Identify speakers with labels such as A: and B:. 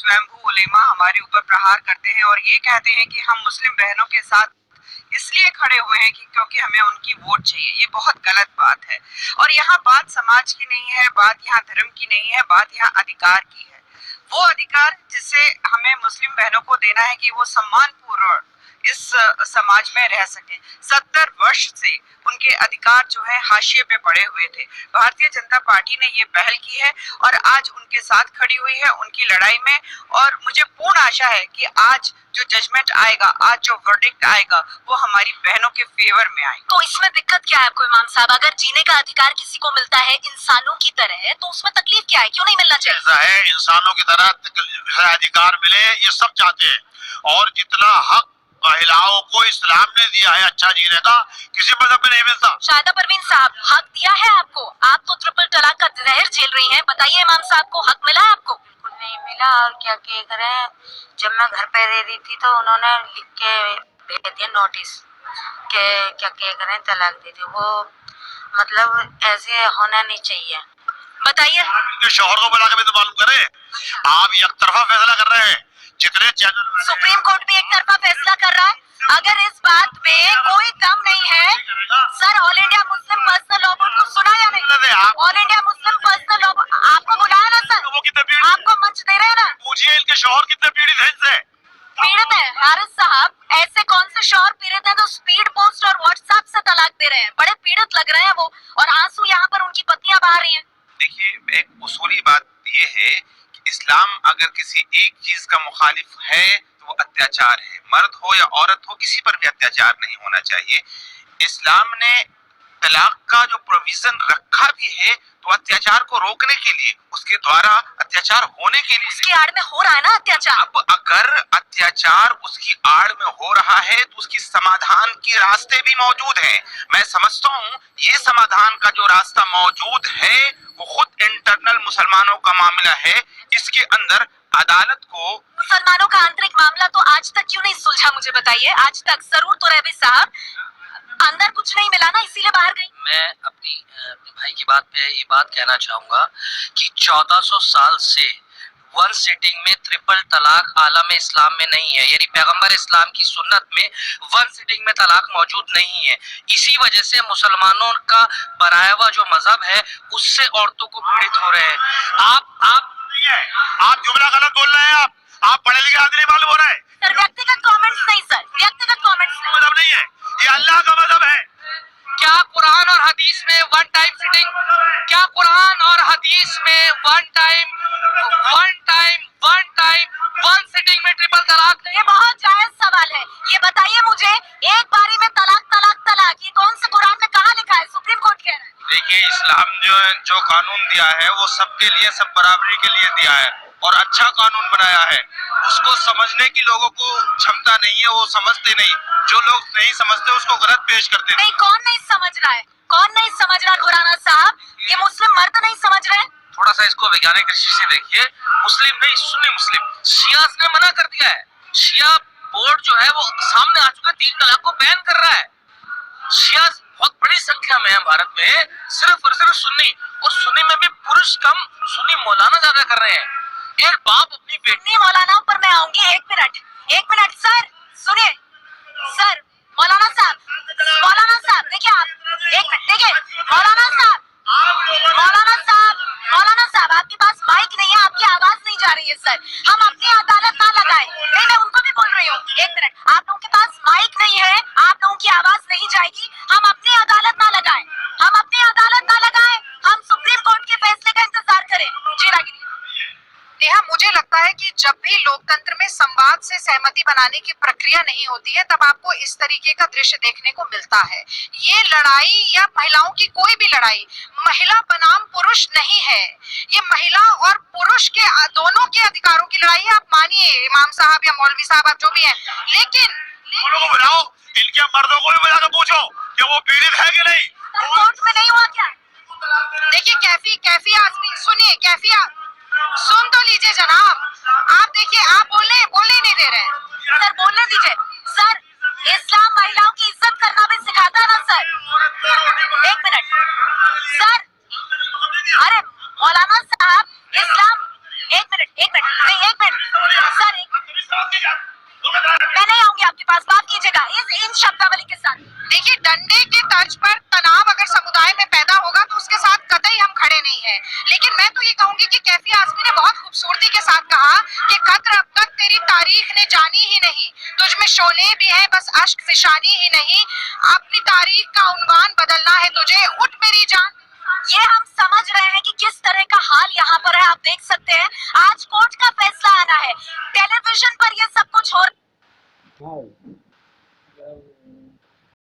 A: स्वयंभू उलेमा हमारे ऊपर प्रहार करते हैं और ये कहते हैं कि हम मुस्लिम बहनों के साथ इसलिए खड़े हुए हैं कि क्योंकि हमें उनकी वोट चाहिए। ये बहुत गलत बात है और यहाँ बात समाज की नहीं है, बात यहाँ धर्म की नहीं है, बात यहाँ अधिकार की है। वो अधिकार जिसे हमें मुस्लिम बहनों को देना है कि वो सम्मान पूर्वक इस समाज में रह सके। 70 वर्ष से उनके अधिकार जो है हाशिए पे पड़े हुए थे। भारतीय जनता पार्टी ने ये पहल की है और आज उनके साथ खड़ी हुई है उनकी लड़ाई में, और मुझे पूर्ण आशा है कि आज जो जजमेंट आएगा, आज जो वर्डिक्ट आएगा, वो हमारी बहनों के फेवर में आएगा।
B: तो इसमें दिक्कत क्या है आपको इमाम साहब? अगर जीने का अधिकार किसी को मिलता है इंसानों की तरह, तो उसमें तकलीफ क्या है? क्यों नहीं मिलना चाहिए?
C: ऐसा है, इंसानों की तरह अधिकार मिले ये सब चाहते हैं, और जितना हक महिलाओं को इस्लाम ने दिया है अच्छा जीने का, किसी मजहब में नहीं मिलता।
B: शाहिदा परवीन साहब, हक दिया है आपको? आप तो ट्रिपल तलाक का जहर झेल रही हैं, बताइए इमाम साहब को हक मिला है आपको?
D: नहीं मिला, और क्या करें। जब मैं घर पे रह रही थी तो उन्होंने लिख के भेज दिया नोटिस के क्या करें, तलाक दे दी। वो मतलब ऐसे होना नहीं चाहिए।
B: बताइए।
C: शोहर को बुला के भी तो मालूम करे। आप एक तरफा फैसला कर रहे हैं। जितने चैनल
B: सुप्रीम कोर्ट भी एक तरफा फैसला कर रहा है। अगर इस बात में कोई कम नहीं है, sir all India Muslim personal law board को सुना या नहीं? All India Muslim personal law आपको बुलाया ना सर?
C: वो कितने
B: आपको मंच दे रहे हैं ना?
C: पूछिए इनके शोहर कितने पीड़ित हैं इनसे।
B: पीड़ित है हारिस साहब, ऐसे कौन से शौहर पीड़ित हैं जो स्पीड पोस्ट और व्हाट्सएप से तलाक दे रहे हैं? बड़े पीड़ित लग रहे हैं वो, और आंसू यहाँ पर उनकी पत्नियां बहा रही हैं।
E: देखिए, एक उसूली बात ये है कि इस्लाम अगर किसी एक चीज का मुखालिफ है तो वो अत्याचार है। मर्द हो या औरत हो, किसी पर भी अत्याचार नहीं होना चाहिए। इस्लाम ने तलाक का जो प्रोविजन रखा भी है तो अत्याचार को रोकने के लिए, उसके द्वारा अत्याचार होने के लिए।
B: उसकी आड़ में हो रहा है ना अत्याचार।
E: अब अगर अत्याचार उसकी आड़ में हो रहा है तो उसकी समाधान के रास्ते भी मौजूद हैं। मैं समझता हूँ ये समाधान का जो रास्ता मौजूद है वो खुद इंटरनल मुसलमानों का मामला है। इसके अंदर अदालत को
B: मुसलमानों का आंतरिक मामला तो आज तक क्यों नहीं सुलझा, मुझे बताइए। आज तक जरूर तो रहे साहब अंदर कुछ नहीं मिला ना, इसीलिए बाहर गई।
F: मैं अपने भाई की बात पे ये बात कहना चाहूंगा कि 1400 साल से वन सिटिंग में ट्रिपल तलाक आलम इस्लाम में नहीं है, यानी पैगंबर इस्लाम की सुन्नत में वन सिटिंग में तलाक मौजूद नहीं है। इसी वजह से मुसलमानों का बनाया हुआ जो मजहब है उससे औरतों को पीड़ित हो रहे हैं।
C: आप जुमला गलत बोल रहे हैं। आप पढ़े लिखे आदमी नहीं मालूम हो रहा है।
B: सर व्यक्तिगत कमेंट्स नहीं, सर व्यक्तिगत कमेंट्स नहीं।
C: मजहब नहीं है, ये अल्लाह का मजहब है।
F: क्या कुरान और हदीस में वन टाइम सिटिंग, क्या कुरान और हदीस में वन टाइम वन सिटिंग में ट्रिपल तलाक?
B: ये बहुत जायज सवाल है। ये बताइए मुझे, एक बारी में तलाक तलाक तलाक, ये कौन से कुरान में कहाँ लिखा है? सुप्रीम कोर्ट कह रहा है।
E: देखिए, इस्लाम जो कानून दिया है वो सबके लिए, सब बराबरी के लिए दिया है और अच्छा कानून बनाया है। उसको समझने की लोगों को क्षमता नहीं है, वो समझते नहीं। जो लोग नहीं समझते उसको गलत पेश करते
B: नहीं, कौन नहीं समझ रहा है? कौन नहीं समझ रहा खुराना साहब? ये मुस्लिम मर्द नहीं समझ रहे?
F: थोड़ा सा इसको वैज्ञानिक दृष्टि से देखिए। मुस्लिम नहीं, सुन्नी मुस्लिम। शियास ने मना कर दिया है। शिया बोर्ड जो है वो सामने आ चुका है, 3 तलाक को बैन कर रहा है। शियास बहुत बड़ी संख्या में है भारत में, सिर्फ और सिर्फ सुन्नी, और सुन्नी में भी पुरुष कम, सुन्नी मौलाना ज्यादा कर रहे हैं। एक बाप अपनी बेटी
B: मौलानाओं पर मैं आऊंगी। एक मिनट सर, सुनिए सर। मौलाना साहब देखिए, आप एक मिनट देखिए। मौलाना साहब आपके पास माइक नहीं है, आपकी आवाज नहीं जा रही है सर। हम अपनी अदालत ना लगाए। नहीं, मैं उनको भी बोल रही हूँ। एक मिनट, आप लोगों के पास माइक नहीं है, आप लोगों की आवाज नहीं जाएगी। हम अपनी अदालत ना लगाए, हम सुप्रीम कोर्ट के फैसले का इंतजार करें। जी रागिनी।
G: नेहा, मुझे लगता है कि जब भी लोकतंत्र में संवाद से सहमति बनाने की प्रक्रिया नहीं होती है तब आपको इस तरीके का दृश्य देखने को मिलता है। ये लड़ाई या महिलाओं की कोई भी लड़ाई महिला बनाम पुरुष नहीं है, ये महिला और पुरुष के दोनों के अधिकारों की लड़ाई है। आप मानिए इमाम साहब या मौलवी साहब, आप जो भी हैं, लेकिन
C: बुलाओ, इनके मर्दों को भी बुला कर पूछो कि वो पीड़ित है कि नहीं।
B: कोर्ट में नहीं हुआ क्या?
G: देखिए कैफी आजमी, सुनिए कैफिया, सुन तो लीजिए जनाब। आप देखिए, आप बोलने नहीं दे रहे हैं।
B: सर बोलने दीजिए। सर इस्लाम महिलाओं की इज्जत करना भी सिखाता है ना सर। एक मिनट सर, अरे मौलाना साहब, इस्लाम एक मिनट नहीं, एक मिनट
G: समय में पैदा होगा तो उसके साथ कतई हम खड़े नहीं हैं। लेकिन मैं तो ये कहूंगी कि कैफी आजमी ने बहुत खूबसूरती के साथ कहा कि कद्र अब तक तेरी तारीख ने जानी ही नहीं, तुझ में शोले भी हैं बस अश्क फिशानी ही नहीं, अपनी तारीख का उन्वान बदलना है तुझे, उठ मेरी जान।
B: ये हम समझ रहे हैं कि किस तरह का हाल यहाँ पर है। आप देख सकते हैं आज कोर्ट का फैसला आना है, टेलीविजन पर ये सब कुछ हो